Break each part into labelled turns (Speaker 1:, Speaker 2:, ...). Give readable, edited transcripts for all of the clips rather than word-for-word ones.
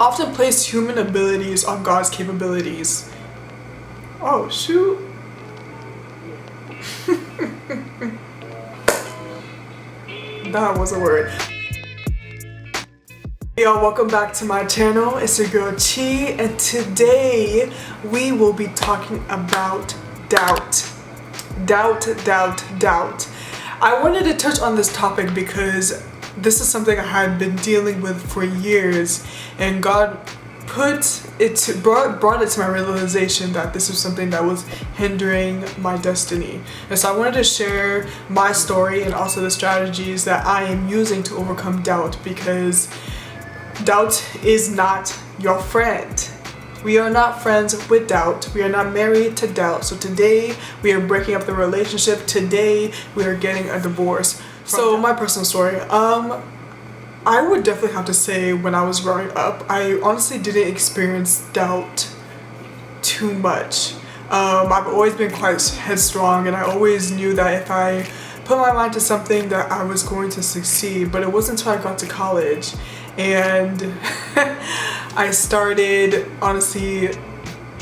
Speaker 1: Often place human abilities on God's capabilities. Oh shoot. That was a word. Yo, welcome back to my channel. It's your girl Chi, and today we will be talking about doubt. Doubt. I wanted to touch on this topic because this is something I had been dealing with for years, and God brought it to my realization that this was something that was hindering my destiny. And so I wanted to share my story and also the strategies that I am using to overcome doubt, because doubt is not your friend. We are not friends with doubt. We are not married to doubt. So today we are breaking up the relationship. Today we are getting a divorce. So my personal story, I would definitely have to say when I was growing up, I honestly didn't experience doubt too much. I've always been quite headstrong, and I always knew that if I put my mind to something that I was going to succeed. But it wasn't until I got to college and I started honestly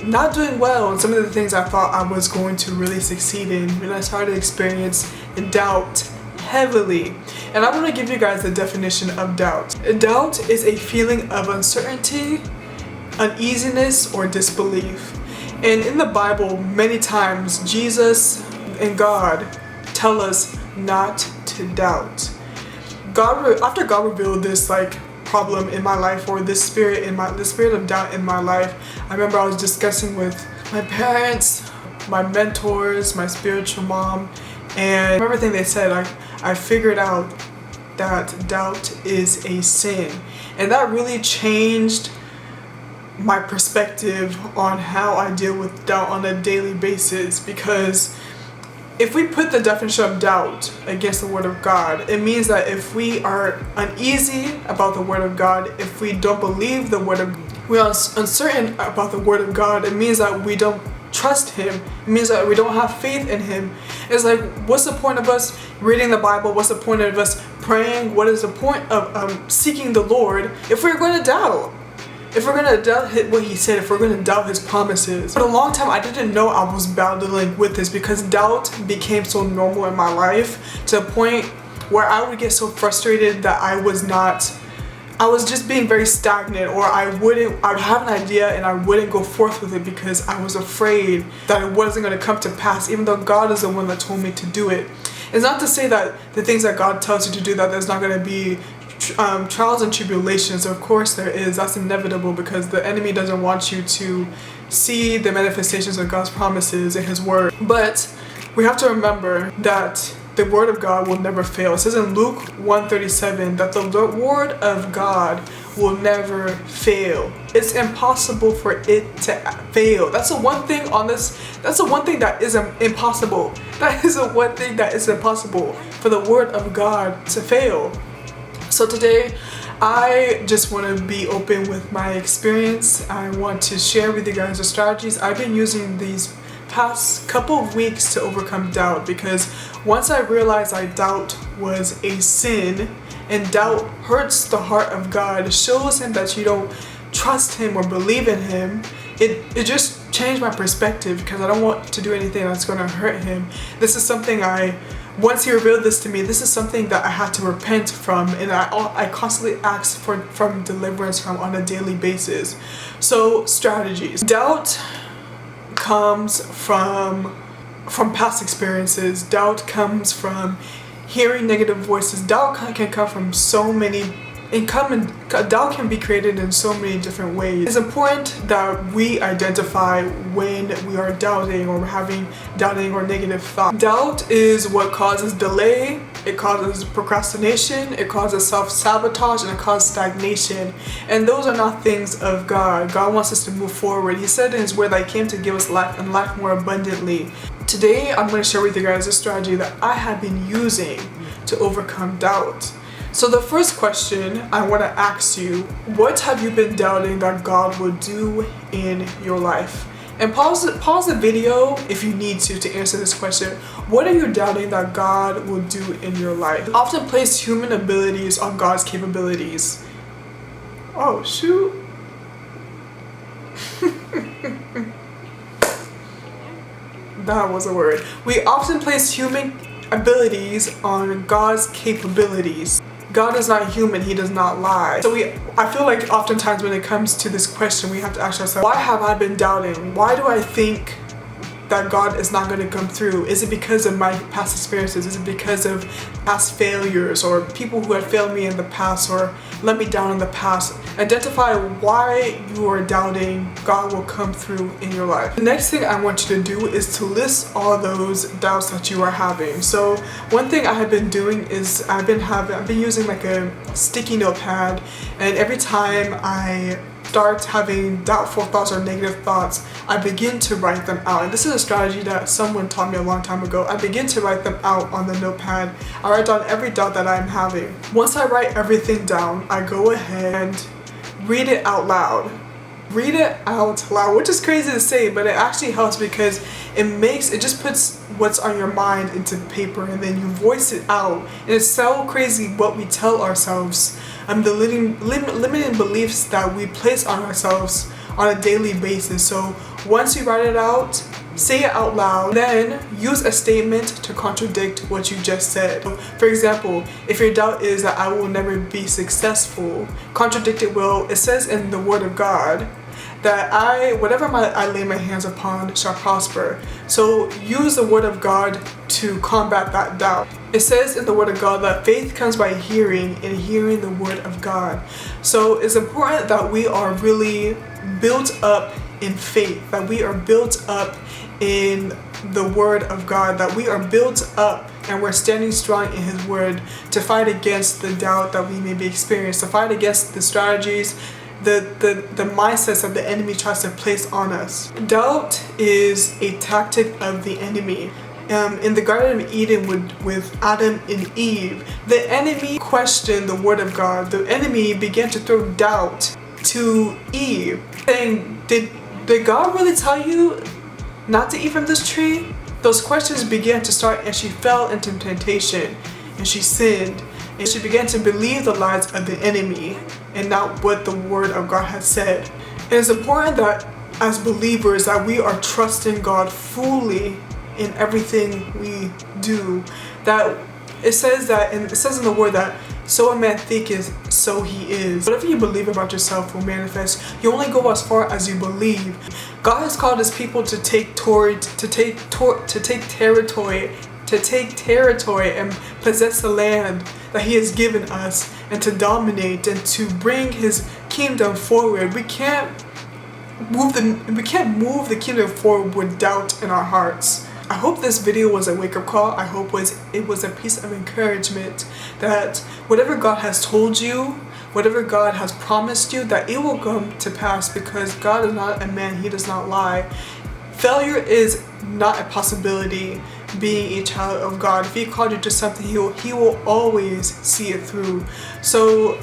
Speaker 1: not doing well in some of the things I thought I was going to really succeed in, and I started to experience doubt heavily. And I want to give you guys the definition of doubt. Doubt is a feeling of uncertainty, uneasiness, or disbelief. And in the Bible, many times Jesus and God tell us not to doubt. After God revealed this problem in my life, or the spirit of doubt in my life, I remember I was discussing with my parents, my mentors, my spiritual mom, and everything they said, I figured out that doubt is a sin. And that really changed my perspective on how I deal with doubt on a daily basis, because if we put the definition of doubt against the Word of God, it means that if we are uneasy about the Word of God, if we don't believe the Word of, we are uncertain about the Word of God, it means that we don't trust Him. It means that we don't have faith in Him. It's like, what's the point of us reading the Bible? What's the point of us praying? What is the point of seeking the Lord if we're going to doubt? If we're going to doubt what He said, if we're going to doubt His promises. For a long time, I didn't know I was battling with this, because doubt became so normal in my life to the point where I would get so frustrated that I was just being very stagnant, or I'd have an idea and I wouldn't go forth with it because I was afraid that it wasn't going to come to pass, even though God is the one that told me to do it. It's not to say that the things that God tells you to do, that there's not going to be trials and tribulations. Of course there is. That's inevitable, because the enemy doesn't want you to see the manifestations of God's promises in His Word. But we have to remember that the Word of God will never fail. It says in Luke 1:37 that the Word of God will never fail. It's impossible for it to fail. That's the one thing that is impossible. That is the one thing that is impossible, for the Word of God to fail. So today, I just want to be open with my experience. I want to share with you guys the strategies I've been using these past couple of weeks to overcome doubt, because once I realized doubt was a sin, and doubt hurts the heart of God, it shows Him that you don't trust Him or believe in Him, it just changed my perspective, because I don't want to do anything that's going to hurt Him. This is something once He revealed this to me, this is something that I had to repent from, and I constantly ask from deliverance from on a daily basis. So strategies. Doubt comes from past experiences. Doubt comes from hearing negative voices. Doubt can come from so many. Doubt can be created in so many different ways. It's important that we identify when we are doubting or having doubting or negative thoughts. Doubt is what causes delay, it causes procrastination, it causes self-sabotage, and it causes stagnation. And those are not things of God. God wants us to move forward. He said in His Word that He came to give us life, and life more abundantly. Today, I'm going to share with you guys a strategy that I have been using to overcome doubt. So the first question I want to ask you, what have you been doubting that God will do in your life? And pause the video if you need to answer this question. What are you doubting that God will do in your life? Often place human abilities on God's capabilities. Oh shoot. That was a word. We often place human abilities on God's capabilities. God is not human, he does not lie. So I feel like oftentimes when it comes to this question, we have to ask ourselves, why have I been doubting? Why do I think that God is not going to come through? Is it because of my past experiences? Is it because of past failures or people who have failed me in the past or let me down in the past? Identify why you are doubting God will come through in your life. The next thing I want you to do is to list all those doubts that you are having. So one thing I have been doing is I've been using like a sticky notepad, and every time I start having doubtful thoughts or negative thoughts, I begin to write them out. And this is a strategy that someone taught me a long time ago. I begin to write them out on the notepad. I write down every doubt that I'm having. Once I write everything down, I go ahead and read it out loud. Read it out loud, which is crazy to say, but it actually helps because it just puts what's on your mind into paper, and then you voice it out. And it's so crazy what we tell ourselves, the limiting beliefs that we place on ourselves on a daily basis. So once you write it out, say it out loud, then use a statement to contradict what you just said. For example, if your doubt is that I will never be successful, contradict it. Well, it says in the Word of God that whatever I lay my hands upon shall prosper. So use the Word of God to combat that doubt. It says in the Word of God that faith comes by hearing, and hearing the Word of God. So it's important that we are really built up in faith, that we are built up in the Word of God, that we are built up and we're standing strong in His Word to fight against the doubt that we may be experiencing, to fight against the strategies, the mindsets that the enemy tries to place on us. Doubt is a tactic of the enemy. In the Garden of Eden with Adam and Eve, the enemy questioned the Word of God. The enemy began to throw doubt to Eve, saying, did God really tell you not to eat from this tree? Those questions began to start, and she fell into temptation, and she sinned, and she began to believe the lies of the enemy and not what the Word of God had said. And it's important that as believers that we are trusting God fully in everything we do. That it says in the Word that so a man thinketh, so he is. Whatever you believe about yourself will manifest. You only go as far as you believe. God has called His people to take territory and possess the land that He has given us, and to dominate and to bring His kingdom forward. We can't move the kingdom forward with doubt in our hearts. I hope this video was a wake-up call. I hope it was a piece of encouragement that whatever God has told you, whatever God has promised you, that it will come to pass, because God is not a man, He does not lie. Failure is not a possibility being a child of God. If He called you to something, He will always see it through. So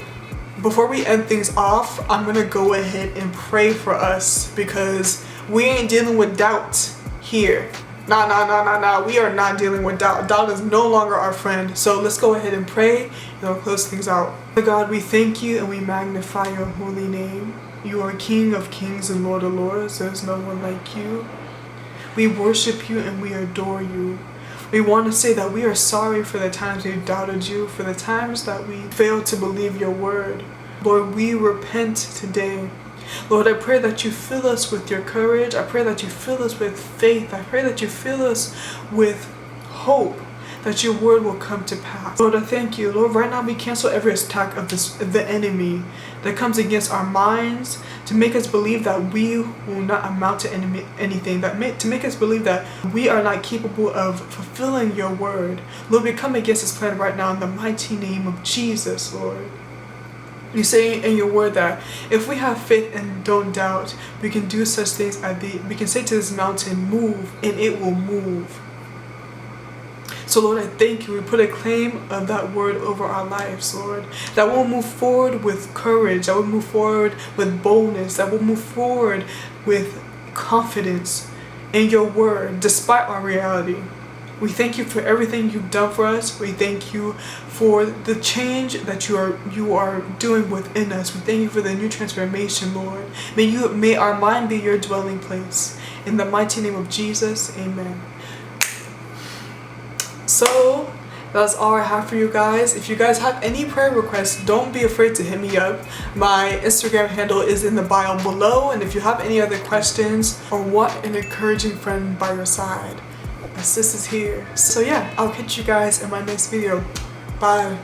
Speaker 1: before we end things off, I'm gonna go ahead and pray for us, because we ain't dealing with doubt here. Nah. We are not dealing with doubt. Doubt is no longer our friend. So let's go ahead and pray, and we'll close things out. God, we thank You and we magnify Your holy name. You are King of kings and Lord of lords. There's no one like You. We worship You and we adore You. We want to say that we are sorry for the times we've doubted You, for the times that we failed to believe Your word. Lord, we repent today. Lord, I pray that You fill us with Your courage. I pray that You fill us with faith. I pray that You fill us with hope that Your word will come to pass. Lord, I thank You. Lord, right now we cancel every attack of the enemy that comes against our minds to make us believe that we will not amount to anything, to make us believe that we are not capable of fulfilling Your word. Lord, we come against this plan right now in the mighty name of Jesus, Lord. You say in Your word that if we have faith and don't doubt, we can do such things as we can say to this mountain, move, and it will move. So Lord, I thank You. We put a claim of that word over our lives, Lord, that we'll move forward with courage, that we'll move forward with boldness, that we'll move forward with confidence in Your word, despite our reality. We thank you for everything you've done for us. We thank you for the change that you are doing within us. We thank you for the new transformation, Lord. May our mind be your dwelling place. In the mighty name of Jesus, amen. So that's all I have for you guys. If you guys have any prayer requests, don't be afraid to hit me up. My Instagram handle is in the bio below. And if you have any other questions or want an encouraging friend by your side, my sis is here. So yeah, I'll catch you guys in my next video. Bye.